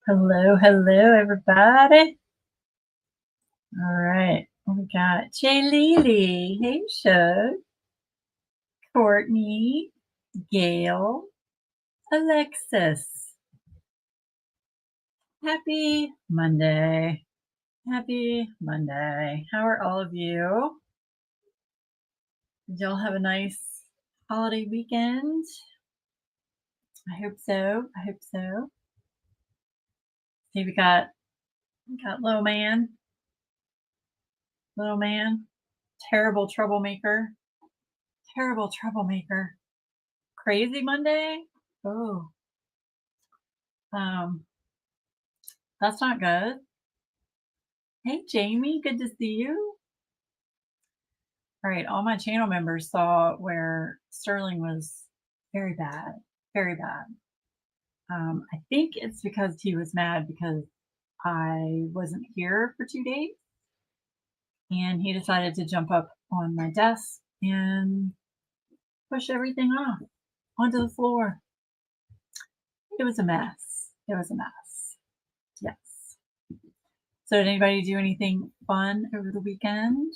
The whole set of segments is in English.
Hello, hello, everybody. All right, we got Jay Lily. Hey, Shug, Courtney, Gail, Alexis. Happy Monday. Happy Monday. How are all of you? Did y'all have a nice holiday weekend? I hope so. I hope so. See, we got little man, terrible troublemaker, crazy Monday. Oh, um, that's not good. Hey, Jamie, good to see you. All right, all my channel members saw where Sterling was very bad, very bad. I think it's because he was mad because I wasn't here for 2 days, and he decided to jump up on my desk and push everything off onto the floor. It was a mess. It was a mess. Yes. So did anybody do anything fun over the weekend?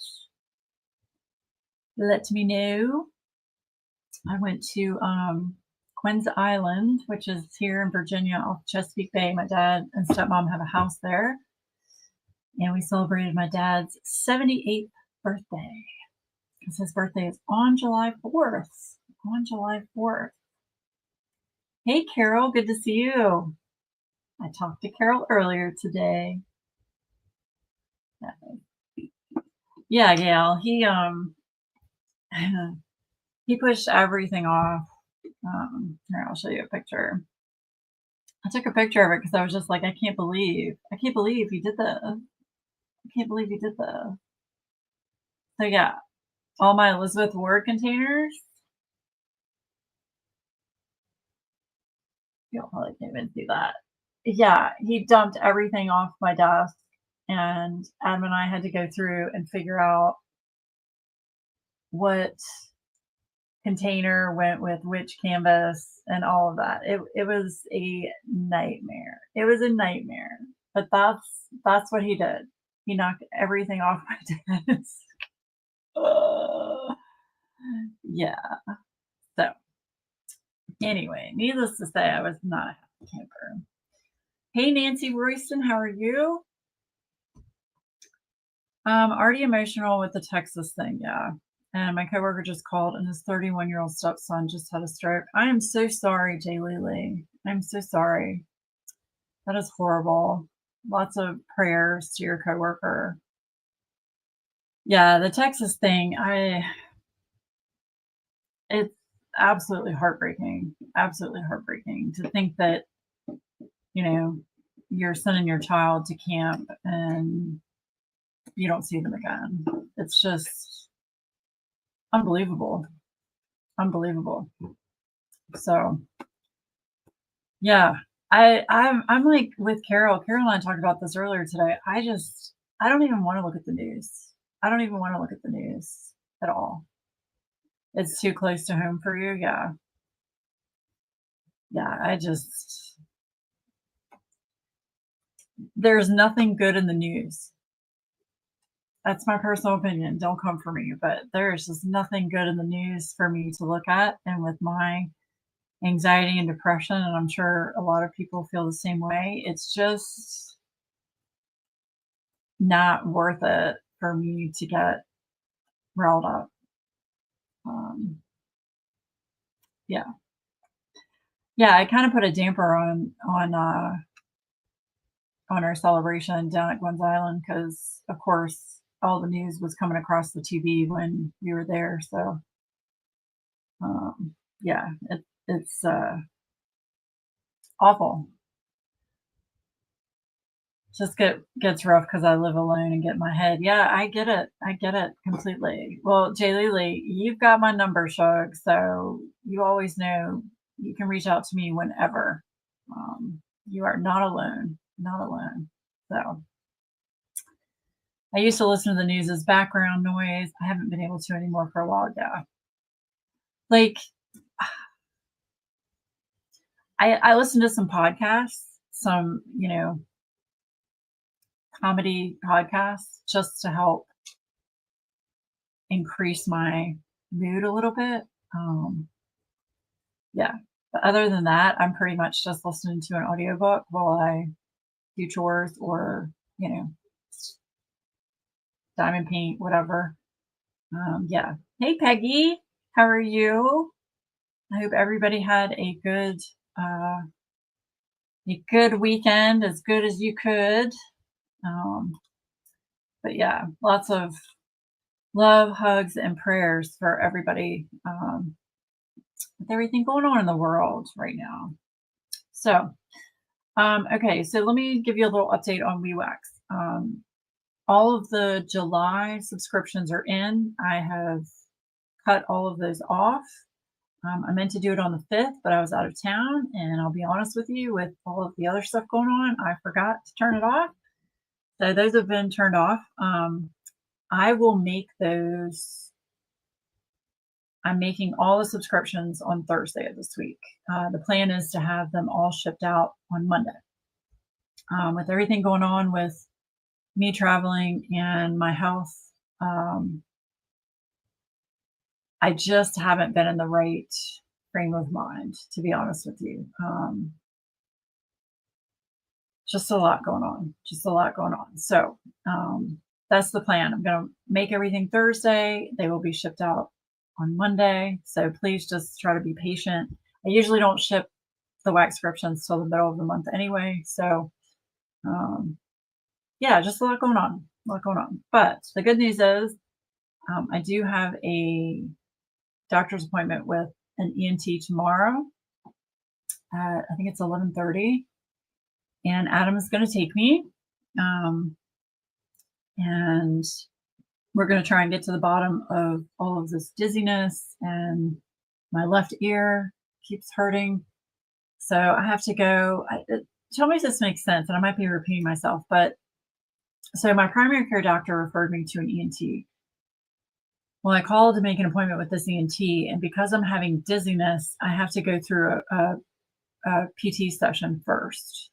Let me know. I went to Quinn's Island, which is here in Virginia off Chesapeake Bay. My dad and stepmom have a house there. And we celebrated my dad's 78th birthday because his birthday is on July 4th. On July 4th. Hey, Carol, good to see you. I talked to Carol earlier today. Yeah, Gail, he pushed everything off. Here, I'll show you a picture. I took a picture of it because I was just like, I can't believe he did this. I can't believe he did this. So yeah, all my Elizabeth Ward containers. You'll probably can't even see that. Yeah, he dumped everything off my desk, and Adam and I had to go through and figure out what container went with which canvas and all of that. It was a nightmare. It was a nightmare. But that's what he did. He knocked everything off my desk. Yeah. So anyway, needless to say, I was not a happy camper. Hey, Nancy Royston, how are you? Already emotional with the Texas thing, yeah. And my coworker just called, and his 31-year-old stepson just had a stroke. I am so sorry, Jay Lee. I'm so sorry. That is horrible. Lots of prayers to your coworker. Yeah, the Texas thing, it's absolutely heartbreaking. Absolutely heartbreaking to think that, you're sending your child to camp and you don't see them again. It's just unbelievable. Unbelievable. So yeah, I'm like with Carol. Carol and I talked about this earlier today. I don't even want to look at the news. I don't even want to look at the news at all. It's too close to home for you. Yeah. Yeah, there's nothing good in the news. That's my personal opinion. Don't come for me, but there's just nothing good in the news for me to look at. And with my anxiety and depression, and I'm sure a lot of people feel the same way, it's just not worth it for me to get riled up. Yeah. Yeah, I kind of put a damper on our celebration down at Gwen's Island because, of course, all the news was coming across the TV when we were there. So, yeah, it's awful. Just gets rough because I live alone and get in my head. Yeah, I get it. I get it completely. Well, Jay Lee, you've got my number, Shug, so you always know you can reach out to me whenever. You are not alone. Not alone. So I used to listen to the news as background noise. I haven't been able to anymore for a while. Yeah. Like I listen to some podcasts. some, comedy podcasts just to help increase my mood a little bit. Um, yeah. But other than that, I'm pretty much just listening to an audiobook while I do chores or, you know, diamond paint, whatever. Yeah. Hey, Peggy, how are you? I hope everybody had uh, a good weekend, as good as you could. Um, but yeah, lots of love, hugs, and prayers for everybody with everything going on in the world right now. So, okay, so let me give you a little update on WeeWax. All of the July subscriptions are in. I have cut all of those off. I meant to do it on the 5th, but I was out of town, and I'll be honest with you, with all of the other stuff going on, I forgot to turn it off. So those have been turned off. I will make those. I'm making all the subscriptions on Thursday of this week. The plan is to have them all shipped out on Monday. With everything going on with me traveling and my health, I just haven't been in the right frame of mind, to be honest with you. Just a lot going on. Just a lot going on. So that's the plan. I'm going to make everything Thursday. They will be shipped out on Monday. So please just try to be patient. I usually don't ship the wax subscriptions till the middle of the month anyway. So yeah, just a lot going on. A lot going on. But the good news is I do have a doctor's appointment with an ENT tomorrow. I think it's 11:30, and Adam is going to take me, and we're going to try and get to the bottom of all of this dizziness, and my left ear keeps hurting, so I have to go. Tell me if this makes sense, and I might be repeating myself, but so my primary care doctor referred me to an ENT. Well, I called to make an appointment with this ENT, and because I'm having dizziness, I have to go through a PT session first.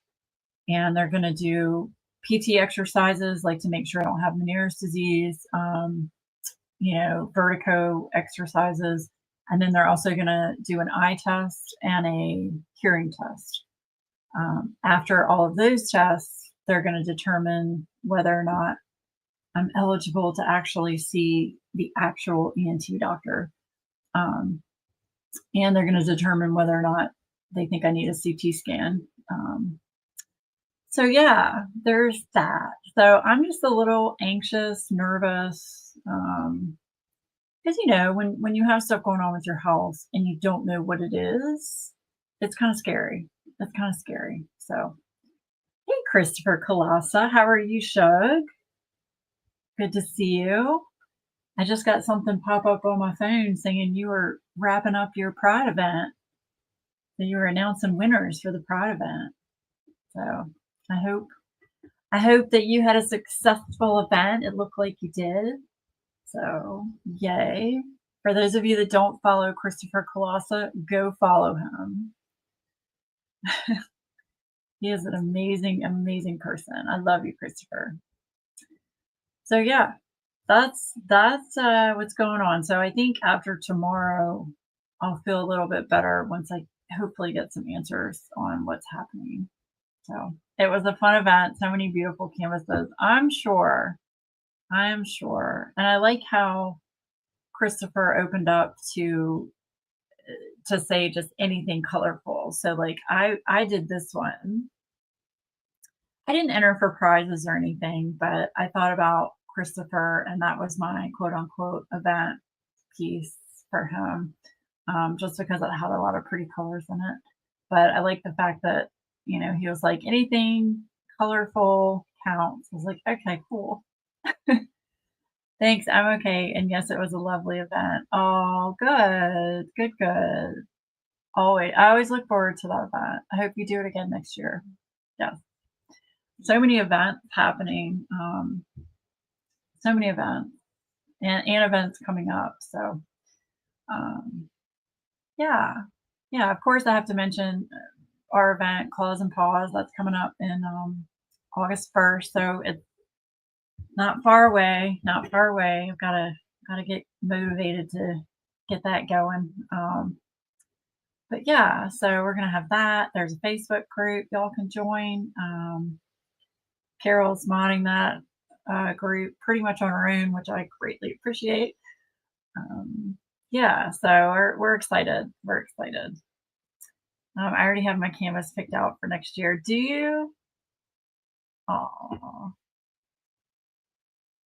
And they're going to do PT exercises, like to make sure I don't have Meniere's disease, vertigo exercises. And then they're also going to do an eye test and a hearing test. After all of those tests, they're going to determine whether or not I'm eligible to actually see the actual ENT doctor. And they're going to determine whether or not they think I need a CT scan. So yeah, there's that. So I'm just a little anxious, nervous, because when you have stuff going on with your health and you don't know what it is, it's kind of scary. It's kind of scary. So, hey, Christopher Kalasa, how are you, Shug? Good to see you. I just got something pop up on my phone saying you were wrapping up your Pride event. So you were announcing winners for the Pride event. So I hope that you had a successful event. It looked like you did. So yay. For those of you that don't follow Christopher Kalasa, go follow him. He is an amazing, amazing person. I love you, Christopher. So yeah, that's what's going on. So I think after tomorrow, I'll feel a little bit better once I hopefully get some answers on what's happening. So it was a fun event. So many beautiful canvases. I'm sure. And I like how Christopher opened up to say just anything colorful. So like I did this one. I didn't enter for prizes or anything, but I thought about Christopher, and that was my quote unquote event piece for him, just because it had a lot of pretty colors in it. But I like the fact that, he was like, anything colorful counts. I was like, okay, cool. Thanks, I'm okay. And yes, it was a lovely event. Oh, good, good, good. Always, I always look forward to that event. I hope you do it again next year. Yeah. So many events happening. So many events and events coming up. So, yeah. Of course, I have to mention our event, Claws and Paws. That's coming up in August 1st. So it's not far away. Not far away. I've gotta get motivated to get that going. But yeah, so we're gonna have that. There's a Facebook group y'all can join. Carol's modding that group pretty much on her own, which I greatly appreciate. Yeah, so we're excited. We're excited. I already have my canvas picked out for next year. Do you? Oh,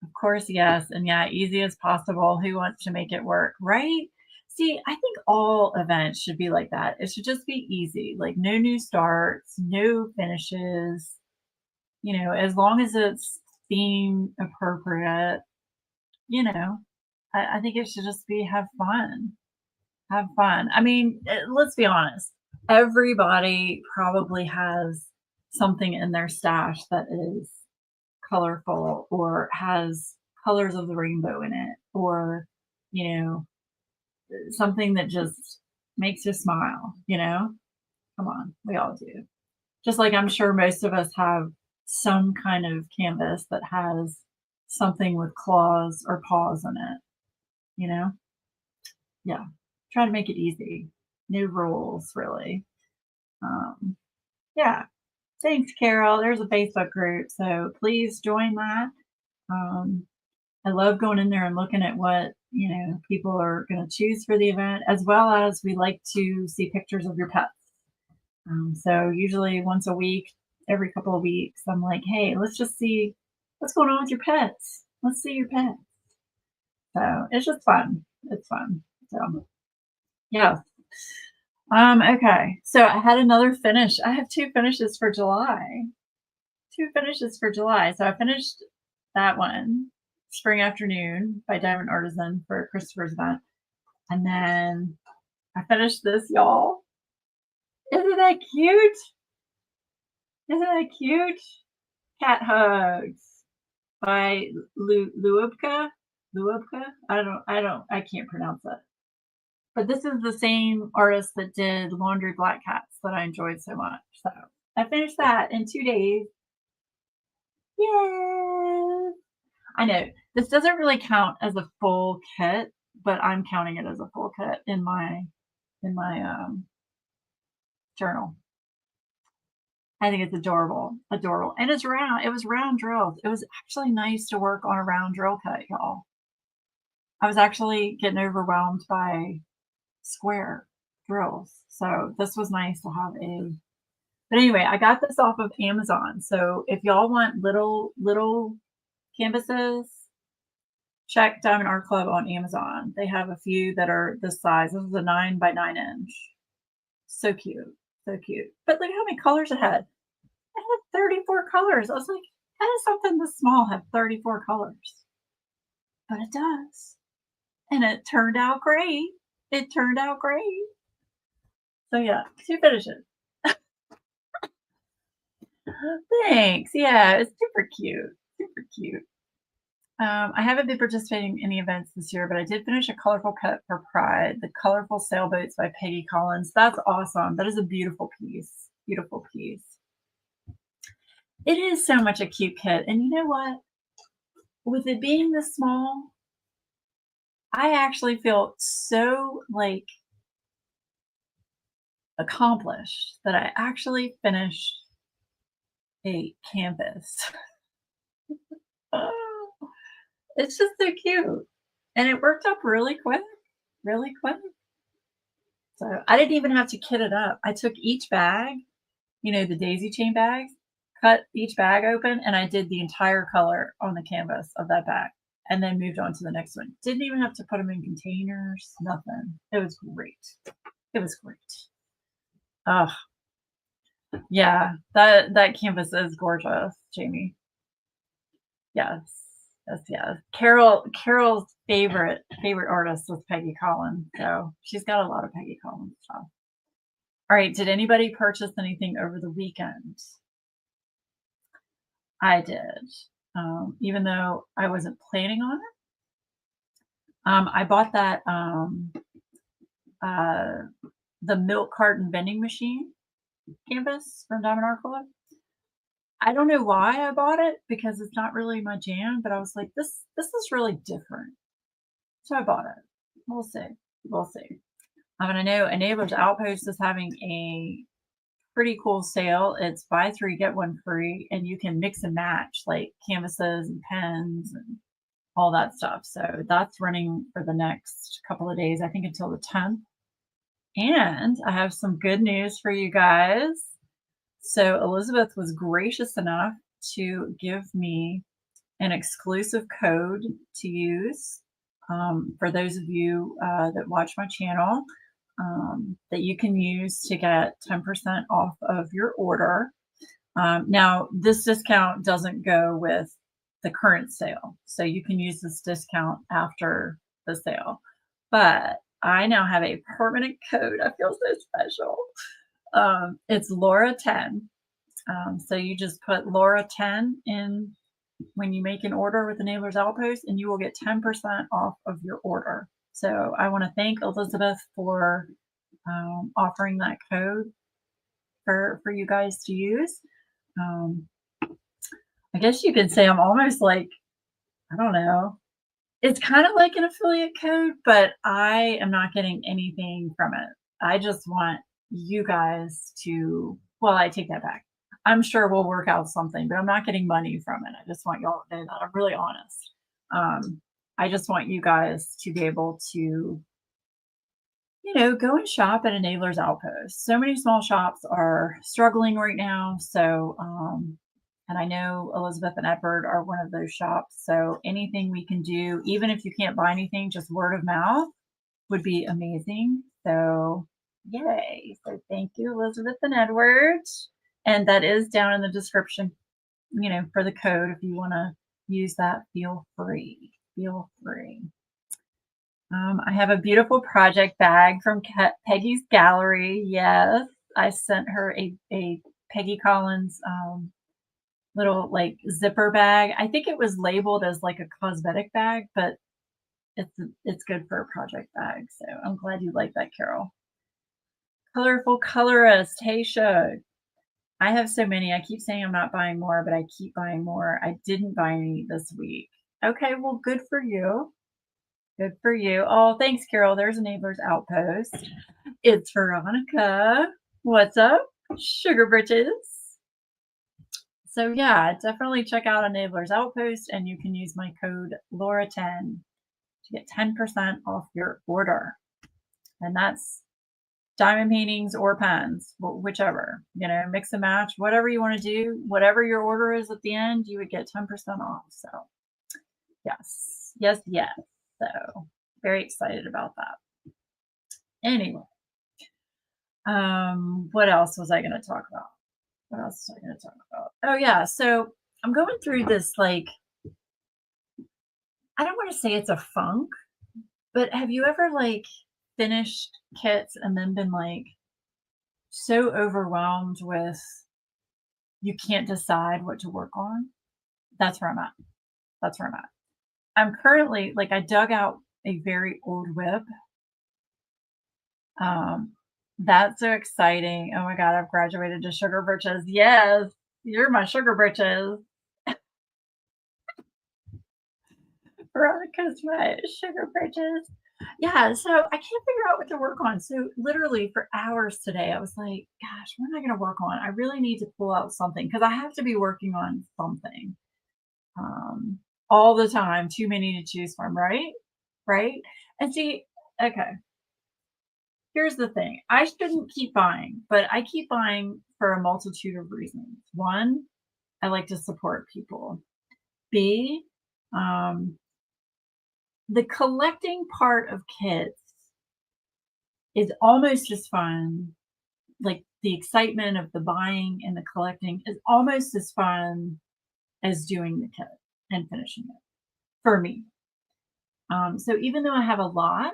of course, yes. And yeah, easy as possible. Who wants to make it work, right? See, I think all events should be like that. It should just be easy, like no new starts, no finishes, as long as it's theme appropriate, you know, I think it should just be have fun. Have fun. I mean, let's be honest. Everybody probably has something in their stash that is colorful or has colors of the rainbow in it, or, you know, something that just makes you smile, Come on, we all do. Just like I'm sure most of us have some kind of canvas that has something with claws or paws in it, you know? Yeah. Try to make it easy. No rules, really. Yeah. Thanks, Carol. There's a Facebook group, so please join that. I love going in there and looking at what people are going to choose for the event, as well as we like to see pictures of your pets. So usually once a week, every couple of weeks, I'm like, hey, let's just see what's going on with your pets. Let's see your pets. So it's just fun. It's fun. So yeah. Okay. So I had another finish. I have two finishes for July. Two finishes for July. So I finished that one, Spring Afternoon by Diamond Artisan for Christopher's event. And then I finished this, y'all. Isn't that cute? Isn't that cute? Cat Hugs by Luubka. Luubka? I can't pronounce it. But this is the same artist that did Laundry Black Cats that I enjoyed so much. So I finished that in 2 days. Yay! I know this doesn't really count as a full kit, but I'm counting it as a full kit in my journal. I think it's adorable, adorable, and it's round. It was round drilled. It was actually nice to work on a round drill cut, y'all. I was actually getting overwhelmed by square drills, so this was nice to have a. But anyway, I got this off of Amazon. So if y'all want little canvases, check Diamond Art Club on Amazon. They have a few that are this size. This is a 9 by 9 inch. So cute. So cute. But look how many colors it had. It had 34 colors. I was like, how does something this small have 34 colors? But it does. And it turned out great. It turned out great. So yeah, 2 finishes. Thanks. Yeah, it's super cute. Super cute. I haven't been participating in any events this year, but I did finish a colorful cut for Pride, the Colorful Sailboats by Peggy Collins. That's awesome. That is a beautiful piece. Beautiful piece. It is so much a cute kit. And you know what? With it being this small, I actually feel so accomplished that I actually finished a canvas. It's just so cute. And it worked up really quick. Really quick. So I didn't even have to kit it up. I took each bag, the daisy chain bags, cut each bag open, and I did the entire color on the canvas of that bag and then moved on to the next one. Didn't even have to put them in containers, nothing. It was great. It was great. Oh, yeah, that canvas is gorgeous, Jamie. Yes. Yes, yes. Carol's favorite artist was Peggy Collins, so she's got a lot of Peggy Collins stuff. All right, did anybody purchase anything over the weekend? I did, even though I wasn't planning on it. I bought that the milk carton vending machine. canvas from Diamond Art Color. I don't know why I bought it because it's not really my jam, but I was like, this is really different. So I bought it. We'll see. We'll see. And I know a Neighbor's Outpost is having a pretty cool sale. It's buy three, get one free, and you can mix and match like canvases and pens and all that stuff. So that's running for the next couple of days, I think until the 10th. And I have some good news for you guys. So Elizabeth was gracious enough to give me an exclusive code to use for those of you that watch my channel that you can use to get 10% off of your order. Now, this discount doesn't go with the current sale, so you can use this discount after the sale. But I now have a permanent code. I feel so special. It's Laura 10. So you just put Laura 10 in when you make an order with the Neighbor's Outpost, and you will get 10% off of your order. So I want to thank Elizabeth for offering that code for you guys to use. I guess you could say I'm almost like, I don't know. It's kind of like an affiliate code, but I am not getting anything from it. I just want you guys to, well, I take that back. I'm sure we'll work out something, but I'm not getting money from it. I just want y'all to know that I'm really honest. I just want you guys to be able to, go and shop at Enabler's Outpost. So many small shops are struggling right now. So, and I know Elizabeth and Edward are one of those shops. So anything we can do, even if you can't buy anything, just word of mouth would be amazing. So yay. So thank you, Elizabeth and Edward. And that is down in the description, for the code. If you want to use that, feel free. Feel free. I have a beautiful project bag from Peggy's Gallery. Yes, I sent her a Peggy Collins little like zipper bag. I think it was labeled as like a cosmetic bag, but it's good for a project bag. So I'm glad you like that, Carol. Colorful Colorist. Hey, Shug. I have so many. I keep saying I'm not buying more, but I keep buying more. I didn't buy any this week. Okay, well, good for you. Good for you. Oh, thanks, Carol. There's a Neighbor's Outpost. It's Veronica. What's up? Sugar Britches. So yeah, definitely check out a Neighbor's Outpost, and you can use my code Laura10 to get 10% off your order. And that's diamond paintings or pens, whichever, mix and match, whatever you want to do, whatever your order is at the end, you would get 10% off. So yes, yes, yes. So very excited about that. Anyway, what else was I going to talk about? What else was I going to talk about? Oh yeah, so I'm going through this, like, I don't want to say it's a funk, but have you ever like finished kits and then been like so overwhelmed with you can't decide what to work on? That's where I'm at. That's where I'm at. I'm currently, like, I dug out a very old whip. That's so exciting. Oh my God, I've graduated to Sugar Britches. Yes, you're my Sugar Britches. Veronica's my Sugar Britches. Yeah, so I can't figure out what to work on. So literally for hours today, I was like, gosh, what am I going to work on? I really need to pull out something because I have to be working on something all the time. Too many to choose from, right? Right? And see, okay, here's the thing. I shouldn't keep buying, but I keep buying for a multitude of reasons. One, I like to support people. B, the collecting part of kits is almost as fun. Like the excitement of the buying and the collecting is almost as fun as doing the kit and finishing it for me. So even though I have a lot,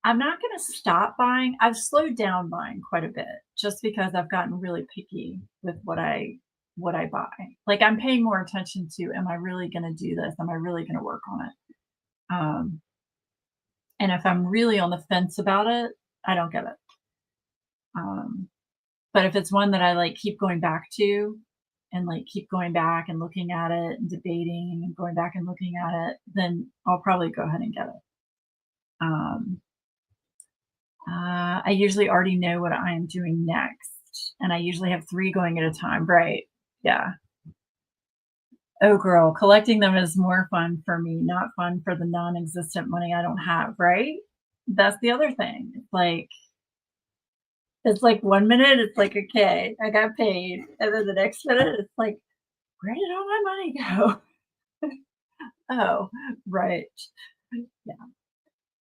I'm not going to stop buying. I've slowed down buying quite a bit just because I've gotten really picky with what I buy. Like I'm paying more attention to, am I really going to do this? Am I really going to work on it? And if I'm really on the fence about it, I don't get it. But if it's one that I like keep going back to and like keep going back and looking at it and debating and going back and looking at it, then I'll probably go ahead and get it. Um, I usually already know what I am doing next, and I usually have 3 going at a time, right. Yeah. Oh, girl, collecting them is more fun for me, not fun for the non-existent money I don't have, right? That's the other thing. It's like 1 minute, it's like, "Okay, I got paid," and then the next minute, it's like, "Where did all my money go?" Oh, right. Yeah.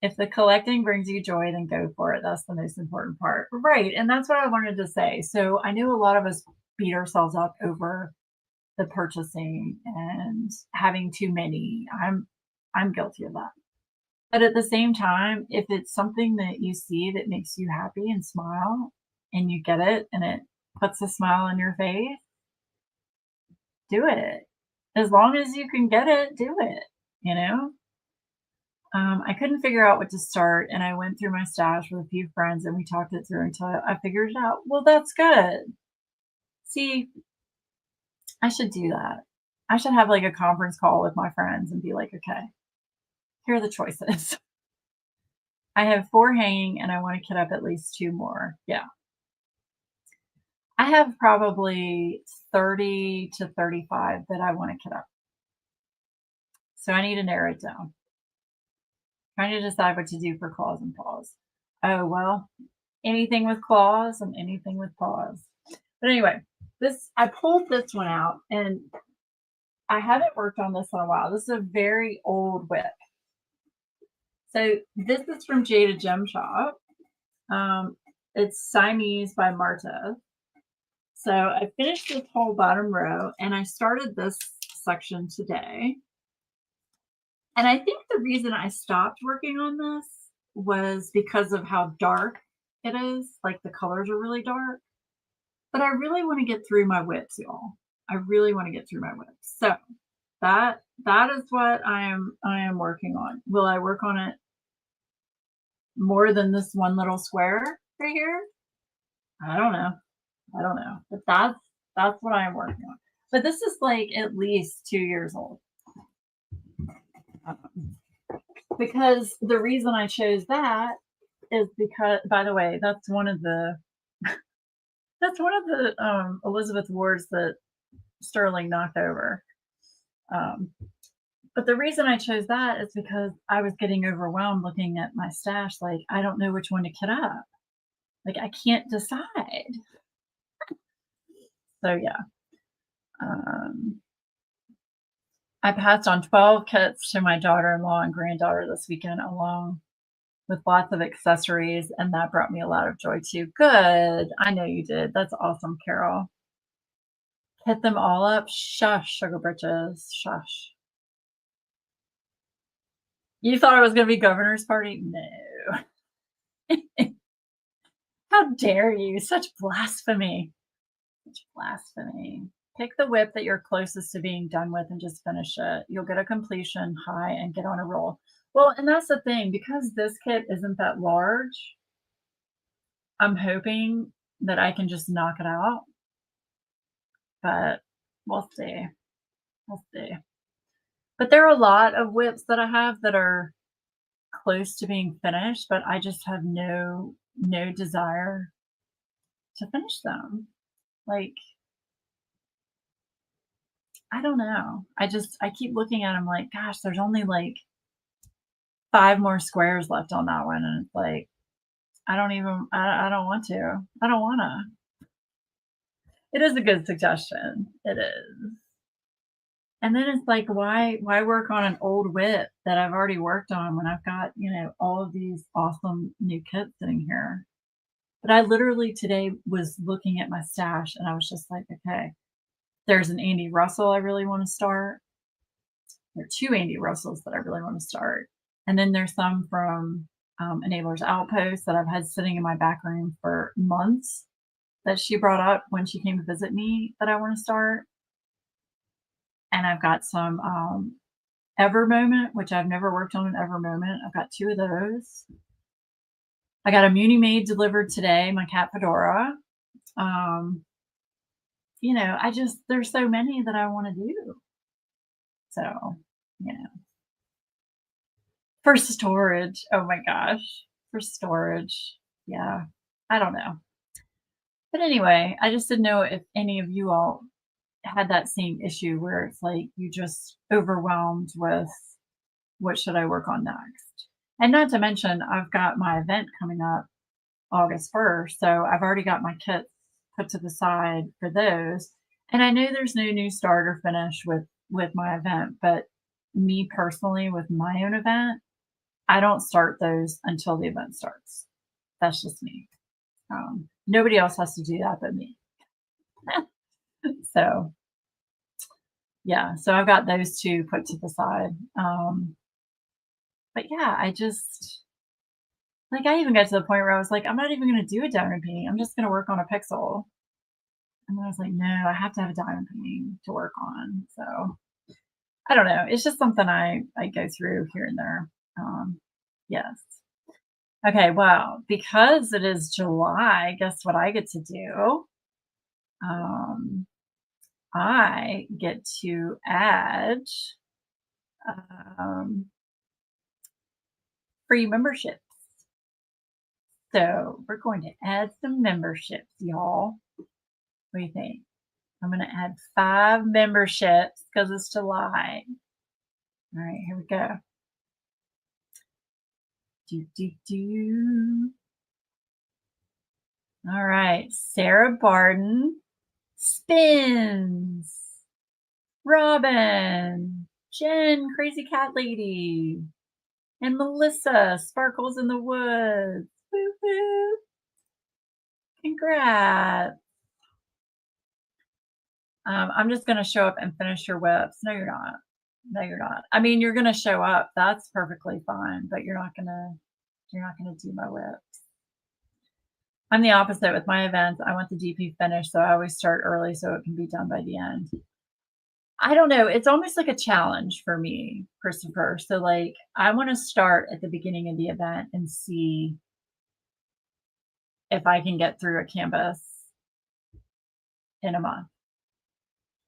If the collecting brings you joy, then go for it. That's the most important part. Right, and that's what I wanted to say. So, I know a lot of us beat ourselves up over the purchasing and having too many. I'm guilty of that. But at the same time, if it's something that you see that makes you happy and smile and you get it and it puts a smile on your face, do it. As long as you can get it, do it, you know? I couldn't figure out what to start, and I went through my stash with a few friends and we talked it through until I figured it out. Well, that's good. See, I should do that. I should have like a conference call with my friends and be like, okay, here are the choices. I have 4 hanging and I want to kit up at least 2 more. Yeah. I have probably 30 to 35 that I want to kit up. So I need to narrow it down. Trying to decide what to do for claws and paws. Oh, well, anything with claws and anything with paws. But anyway, this I pulled this one out and I haven't worked on this in a while. This is a very old whip. So this is from Jada Gem Shop. It's Siamese by Marta. So I finished this whole bottom row and I started this section today. And I think the reason I stopped working on this was because of how dark it is. Like the colors are really dark. But I really want to get through my whips, y'all. I really want to get through my whips. So that is what I am working on. Will I work on it more than this one little square right here? I don't know. I don't know. But that's what I am working on. But this is like at least 2 years old. Because the reason I chose that is because, by the way, that's one of the Elizabeth Wards that Sterling knocked over. But the reason I chose that is because I was getting overwhelmed looking at my stash. Like, I don't know which one to kit up. Like, I can't decide. So, yeah. I passed on 12 kits to my daughter-in-law and granddaughter this weekend, along with lots of accessories, and that brought me a lot of joy too. Good. I know you did. That's awesome, Carol. Hit them all up. Shush, sugar britches. Shush. You thought it was going to be governor's party? No. How dare you? Such blasphemy. Such blasphemy. Pick the whip that you're closest to being done with and just finish it. You'll get a completion high and get on a roll. Well, and that's the thing, because this kit isn't that large, I'm hoping that I can just knock it out. But we'll see. We'll see. But there are a lot of whips that I have that are close to being finished, but I just have no desire to finish them. Like, I don't know. I keep looking at them like, gosh, there's only like 5 more squares left on that one, and it's like, I don't want to. I don't wanna. It is a good suggestion. It is. And then it's like, why work on an old whip that I've already worked on when I've got, all of these awesome new kits sitting here? But I literally today was looking at my stash and I was just like, okay, there's an Andy Russell I really want to start. There are 2 Andy Russells that I really want to start. And then there's some from Enabler's Outpost that I've had sitting in my back room for months that she brought up when she came to visit me that I want to start. And I've got some Ever Moment, which I've never worked on an Ever Moment. I've got 2 of those. I got a Muni Maid delivered today, my cat Fedora. Um, there's so many that I want to do. So, you know, for storage. Oh my gosh. For storage. Yeah. I don't know. But anyway, I just didn't know if any of you all had that same issue where it's like you just overwhelmed with what should I work on next? And not to mention, I've got my event coming up August 1st. So I've already got my kits put to the side for those. And I know there's no new start or finish with my event, but me personally with my own event, I don't start those until the event starts. That's just me. Nobody else has to do that but me. So yeah, so I've got those two put to the side. But yeah, I just like I even got to the point where I was like, I'm not even gonna do a diamond painting. I'm just gonna work on a pixel. And then I was like, no, I have to have a diamond painting to work on. So I don't know. It's just something I go through here and there. Yes. Okay, well, because it is July, guess what I get to do? Um, I get to add um, free memberships. So we're going to add some memberships, y'all. What do you think? I'm going to add 5 memberships because it's July. All right, here we go. All right, Sarah Barden spins. Robin, Jen, Crazy Cat Lady, and Melissa, Sparkles in the Woods. Woo woo. Congrats. I'm just going to show up and finish your whips. No, you're not. No, you're not. I mean, you're going to show up. That's perfectly fine, but you're not going to do my whips. I'm the opposite with my events. I want the DP finished, so I always start early so it can be done by the end. I don't know. It's almost like a challenge for me, Christopher. So like I want to start at the beginning of the event and see if I can get through a canvas in a month.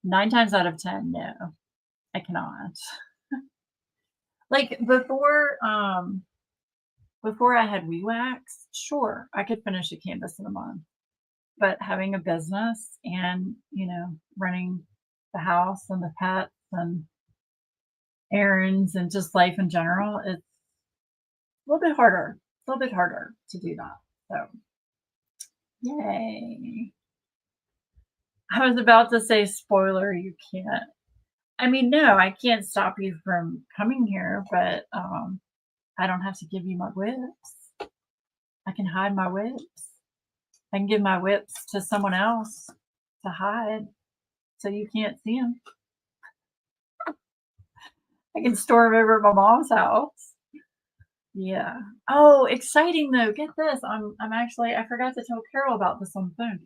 9 times out of 10, no, I cannot. Like before I had WeeWax, sure, I could finish a canvas in a month. But having a business and, running the house and the pets and errands and just life in general, it's a little bit harder. It's a little bit harder to do that. So, yay. I was about to say, spoiler, you can't. I mean, no, I can't stop you from coming here, but I don't have to give you my whips. I can hide my whips. I can give my whips to someone else to hide so you can't see them. I can store them over at my mom's house. Yeah. Oh, exciting though. Get this. I'm actually I forgot to tell Carol about this on the phone.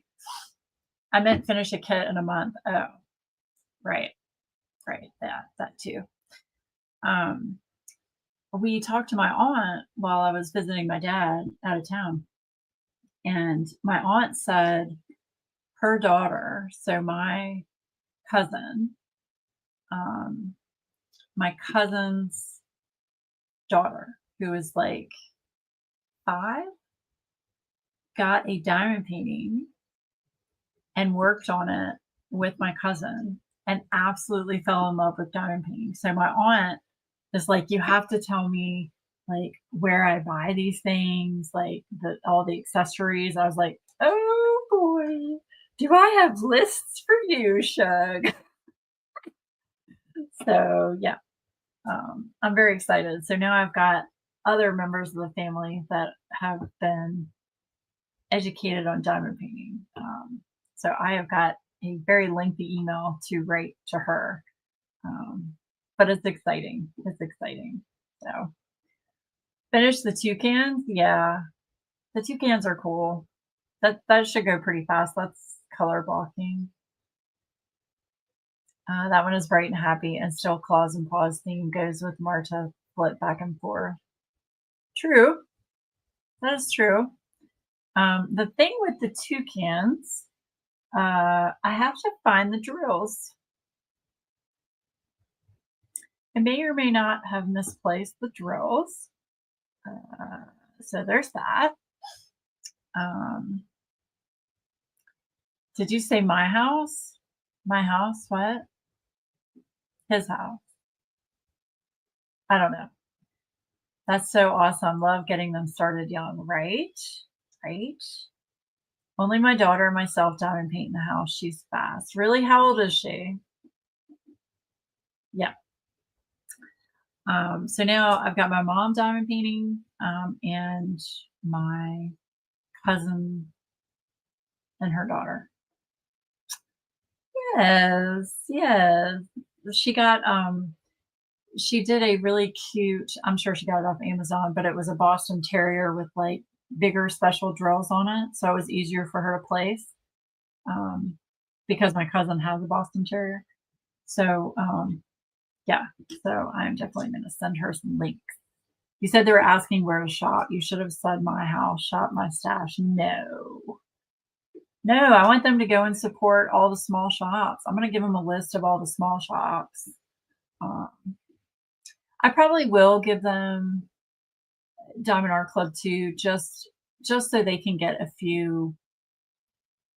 I meant finish a kit in a month. Oh, right. Right. That too. We talked to my aunt while I was visiting my dad out of town. And my aunt said her daughter, so cousin, um, my cousin's daughter, who is like 5, got a diamond painting and worked on it with my cousin and absolutely fell in love with diamond painting. So my aunt is like, you have to tell me like where I buy these things, like all the accessories. I was like, oh boy, do I have lists for you, Shug? So yeah, I'm very excited. So now I've got other members of the family that have been educated on diamond painting. So I have got a very lengthy email to write to her. But it's exciting. It's exciting. So finish the toucans. Yeah, the toucans are cool. That should go pretty fast. That's color blocking. That one is bright and happy and still claws and paws theme goes with Marta flip back and forth. True. That is true. The thing with the toucans, I have to find the drills. I may or may not have misplaced the drills. So there's that. Um, did you say my house? My house? What? His house. I don't know. That's so awesome. Love getting them started young, right? Right? Only my daughter and myself diamond paint in the house. She's fast. Really? How old is she? Yeah. So now I've got my mom diamond painting, and my cousin and her daughter. Yes, yes. She got she did a really cute, I'm sure she got it off Amazon, but it was a Boston Terrier with like bigger special drills on it, so it was easier for her to place. Um, because my cousin has a Boston Terrier. So yeah, so I'm definitely gonna send her some links. You said they were asking where to shop. You should have said my house, shop my stash. No. No, I want them to go and support all the small shops. I'm gonna give them a list of all the small shops. Um, I probably will give them Diamond Art Club too, just so they can get a few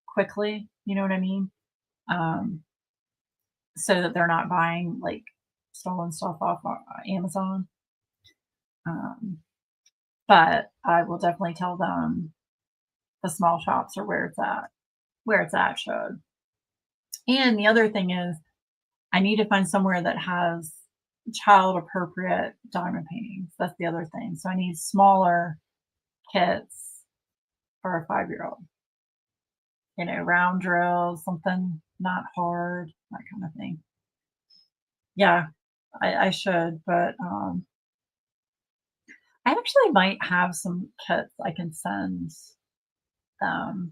quickly. You know what I mean? Um, so that they're not buying like stolen stuff off Amazon. Um, but I will definitely tell them the small shops are where it's at. Where it's at should. And the other thing is, I need to find somewhere that has child appropriate diamond paintings. That's the other thing. So I need smaller kits for a 5-year-old. You know, round drills, something not hard, that kind of thing. Yeah, I should, but I actually might have some kits I can send. I'll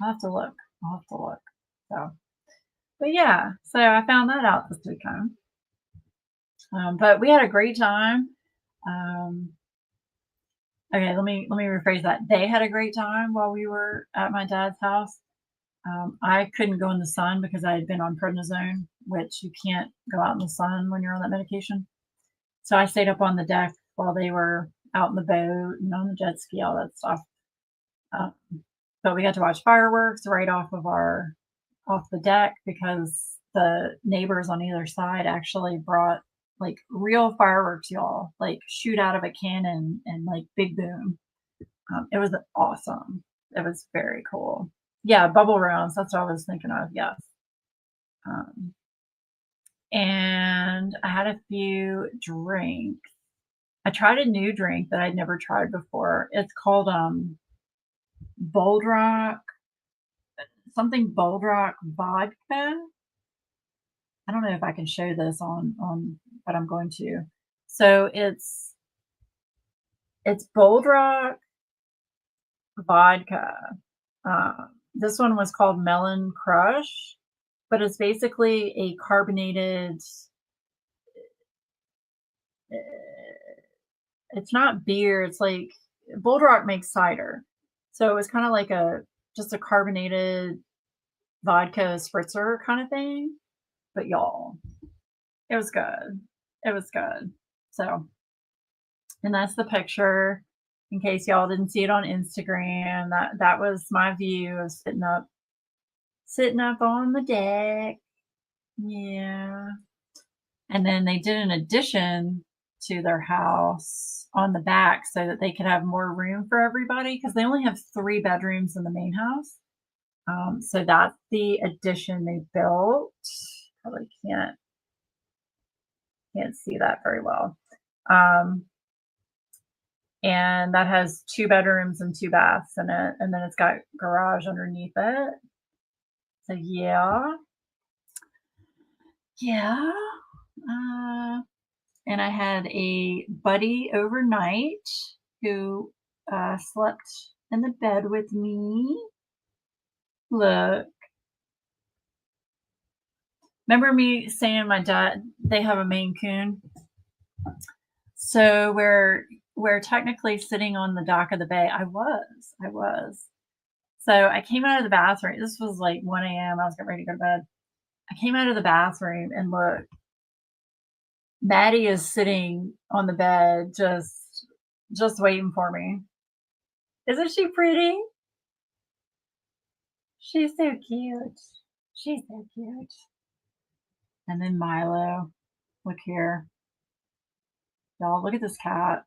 have to look. I'll have to look. So, but yeah, so I found that out this weekend. But we had a great time. Um, okay, let me rephrase that. They had a great time while we were at my dad's house. I couldn't go in the sun because I had been on prednisone, which you can't go out in the sun when you're on that medication. So I stayed up on the deck while they were out in the boat and on the jet ski, all that stuff. Um, but we got to watch fireworks right off the deck because the neighbors on either side actually brought like real fireworks, y'all, like shoot out of a cannon and like big boom. It was awesome. It was very cool. Yeah, bubble rounds. That's what I was thinking of. Yes. Um, and I had a few drinks. I tried a new drink that I'd never tried before. It's called Bold Rock, something Bold Rock vodka. I don't know if I can show this on, but I'm going to. So it's Bold Rock vodka. This one was called Melon Crush, but it's basically a carbonated. It's not beer. It's like Bold Rock makes cider, so it was kind of like a just a carbonated vodka spritzer kind of thing. But y'all, it was good. It was good. So, and that's the picture. In case y'all didn't see it on Instagram, that was my view of sitting up on the deck. Yeah. And then they did an addition to their house on the back so that they could have more room for everybody because they only have 3 bedrooms in the main house. So that's the addition they built. Probably can't see that very well. And that has 2 bedrooms and 2 baths in it, and then it's got garage underneath it. So yeah, yeah. And I had a buddy overnight who slept in the bed with me. Look, remember me saying my dad, they have a Maine Coon? So we're technically sitting on the dock of the bay. I was. So I came out of the bathroom. This was like 1 a.m. I was getting ready to go to bed. I came out of the bathroom and look, Maddie is sitting on the bed just waiting for me. Isn't she pretty? She's so cute. She's so cute. And then Milo. Look here. Y'all, look at this cat.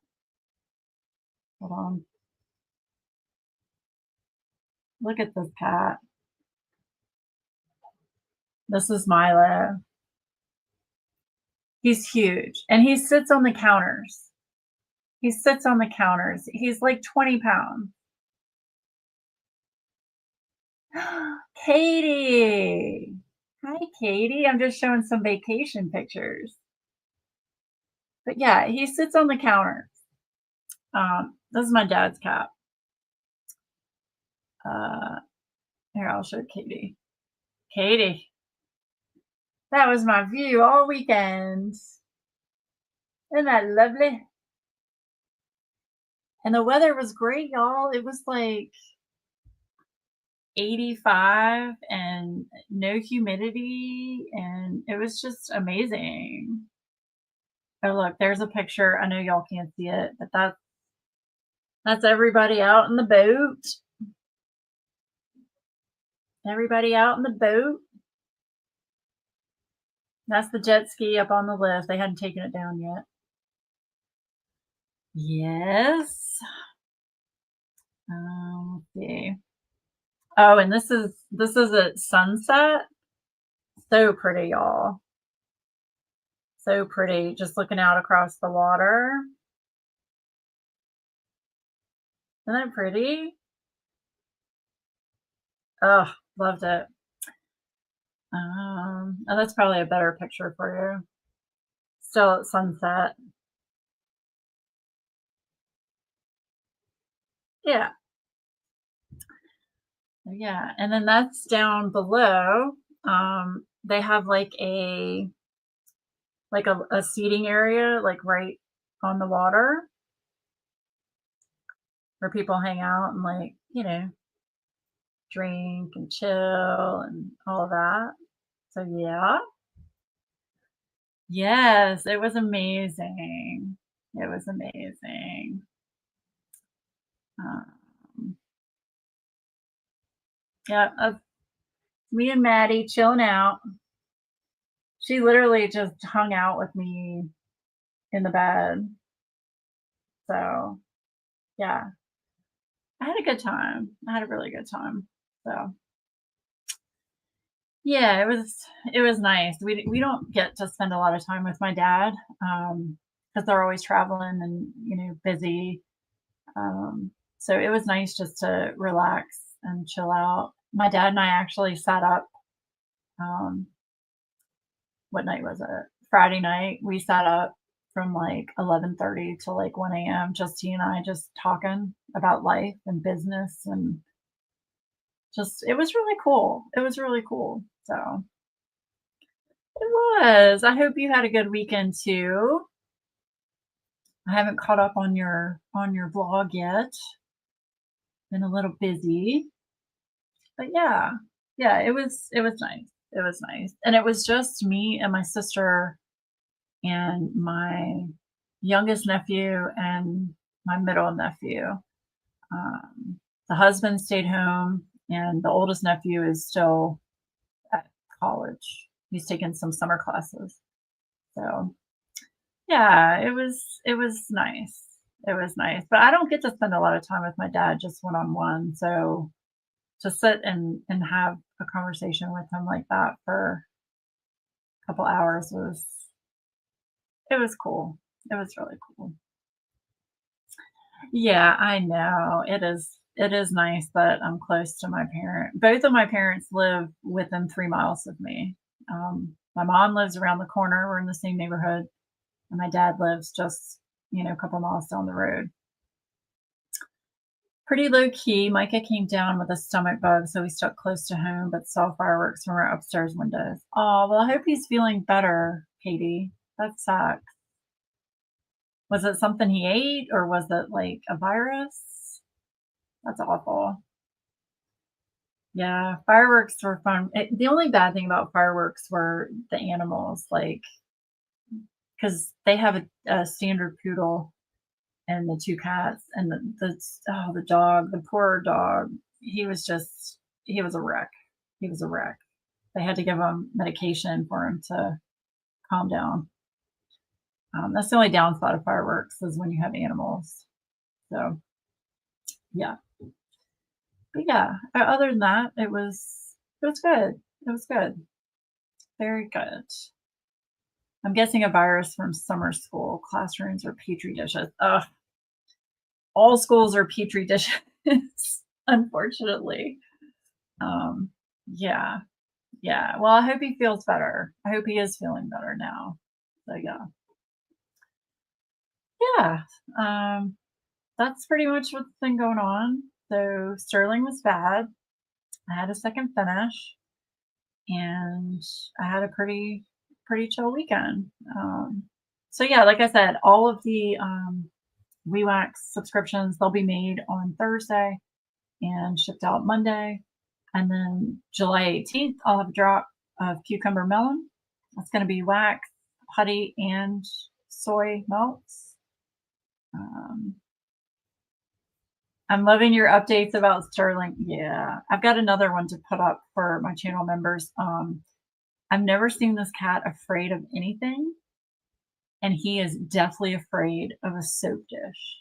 Hold on. Look at this cat. This is Milo. He's huge. And he sits on the counters. He sits on the counters. He's like 20 pounds. Katie. Hi, Katie. I'm just showing some vacation pictures. But yeah, he sits on the counter. This is my dad's cat. Here, I'll show Katie. Katie. That was my view all weekend. Isn't that lovely? And the weather was great, y'all. It was like 85 and no humidity, and it was just amazing. Oh, look, there's a picture. I know y'all can't see it, but that's everybody out in the boat. Everybody out in the boat. That's the jet ski up on the lift. They hadn't taken it down yet. Yes. Let's see. Oh, and this is at sunset. So pretty, y'all. So pretty. Just looking out across the water. Isn't that pretty? Oh, loved it. Oh, that's probably a better picture for you. Still at sunset. Yeah. Yeah. And then that's down below. They have like a seating area, like right on the water where people hang out and like, drink and chill and all of that. So yeah. Yes, it was amazing. It was amazing. Um, yeah, me and Maddie chilling out. She literally just hung out with me in the bed. So yeah, I had a good time. I had a really good time. So yeah, it was nice. We don't get to spend a lot of time with my dad because they're always traveling and busy. So it was nice just to relax and chill out. My dad and I actually sat up. What night was it? Friday night. We sat up from like 11:30 to like 1 a.m. Just he and I just talking about life and business and just it was really cool. It was really cool. So it was. I hope you had a good weekend too. I haven't caught up on your blog yet. Been a little busy. But yeah. Yeah, it was nice. It was nice. And it was just me and my sister and my youngest nephew and my middle nephew. The husband stayed home, and the oldest nephew is still at college. He's taking some summer classes. So yeah, it was nice. It was nice. But I don't get to spend a lot of time with my dad just one on one. So to sit and have a conversation with him like that for a couple hours was cool. It was really cool. Yeah, I know. It is nice that I'm close to my parent. Both of my parents live within 3 miles of me. My mom lives around the corner. We're in the same neighborhood, and my dad lives just, a couple miles down the road. Pretty low key. Micah came down with a stomach bug, so we stuck close to home, but saw fireworks from our upstairs windows. Oh, well, I hope he's feeling better, Katie. That sucks. Was it something he ate or was it like a virus? That's awful. Yeah, fireworks were fun. The only bad thing about fireworks were the animals, like, because they have a standard poodle and the 2 cats and the dog, the poor dog, he was just he was a wreck. He was a wreck. They had to give him medication for him to calm down. That's the only downside of fireworks is when you have animals. So, yeah. But yeah, other than that, it was good. It was good. Very good. I'm guessing a virus from summer school. Classrooms are petri dishes. Ugh, all schools are petri dishes, unfortunately. Um, yeah, yeah. Well, I hope he feels better. I hope he is feeling better now. So yeah, yeah. Um, that's pretty much what's been going on. So Sterling was bad. I had a second finish, and I had a pretty chill weekend. So yeah, like I said, all of the WeeWax subscriptions, they'll be made on Thursday and shipped out Monday. And then July 18th, I'll have a drop of cucumber melon. That's going to be wax, putty, and soy melts. Um, I'm loving your updates about Sterling. Yeah, I've got another one to put up for my channel members. I've never seen this cat afraid of anything, and he is deathly afraid of a soap dish.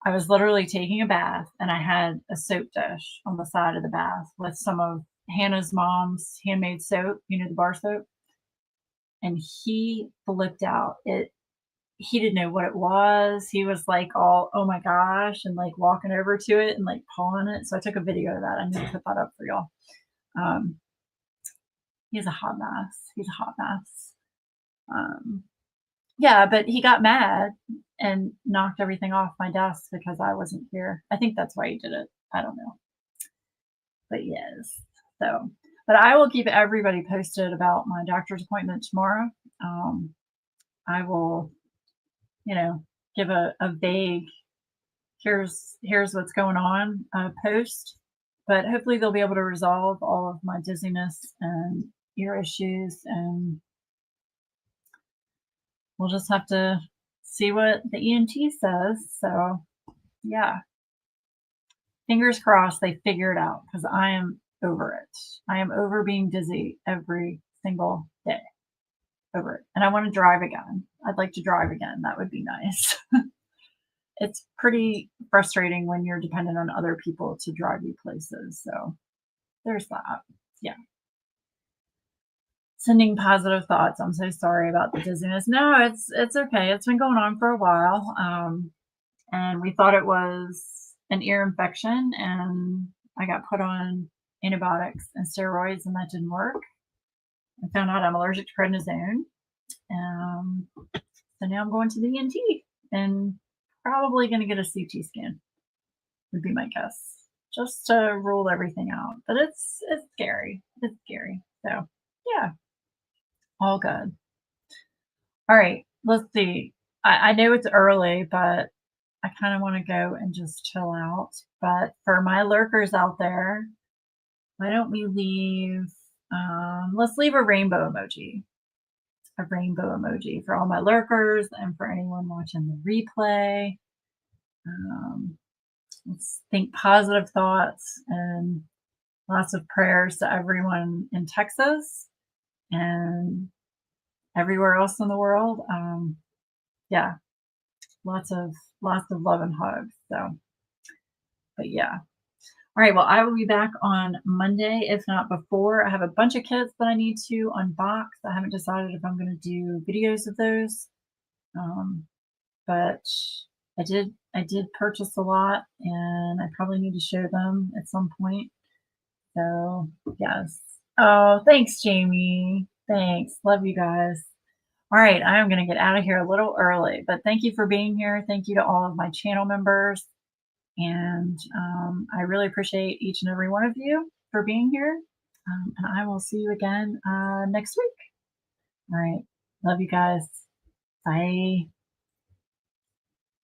I was literally taking a bath and I had a soap dish on the side of the bath with some of Hannah's mom's handmade soap, the bar soap, and he flipped out. He didn't know what it was. He was like all, "Oh my gosh," and like walking over to it and like pawing it. So I took a video of that. I need to put that up for y'all. Um, he's a hot mess. He's a hot mess. Um, yeah, but he got mad and knocked everything off my desk because I wasn't here. I think that's why he did it. I don't know. But yes. So, but I will keep everybody posted about my doctor's appointment tomorrow. Um, I will, you know, give a vague here's what's going on post, but hopefully they'll be able to resolve all of my dizziness and ear issues, and we'll just have to see what the ENT says. So yeah, fingers crossed they figure it out because I am over it. I am over being dizzy every single day. Over it. And I want to drive again. I'd like to drive again. That would be nice. It's pretty frustrating when you're dependent on other people to drive you places. So there's that. Yeah. Sending positive thoughts. I'm so sorry about the dizziness. No, it's okay. It's been going on for a while. And we thought it was an ear infection, and I got put on antibiotics and steroids, and that didn't work. I found out I'm allergic to prednisone. So now I'm going to the ENT and probably going to get a CT scan, would be my guess, just to rule everything out. But it's scary. It's scary. So yeah, all good. All right, let's see. I know it's early, but I kind of want to go and just chill out. But for my lurkers out there, why don't we leave? Let's leave a rainbow emoji. A rainbow emoji for all my lurkers and for anyone watching the replay. Let's think positive thoughts and lots of prayers to everyone in Texas and everywhere else in the world. Yeah, lots of love and hugs. So, but yeah. All right. Well, I will be back on Monday, if not before. I have a bunch of kits that I need to unbox. I haven't decided if I'm going to do videos of those, but I did purchase a lot, and I probably need to show them at some point. So yes. Oh, thanks, Jamie. Thanks. Love you guys. All right, I am going to get out of here a little early, but thank you for being here. Thank you to all of my channel members. And I really appreciate each and every one of you for being here. And I will see you again next week. All right. Love you guys. Bye.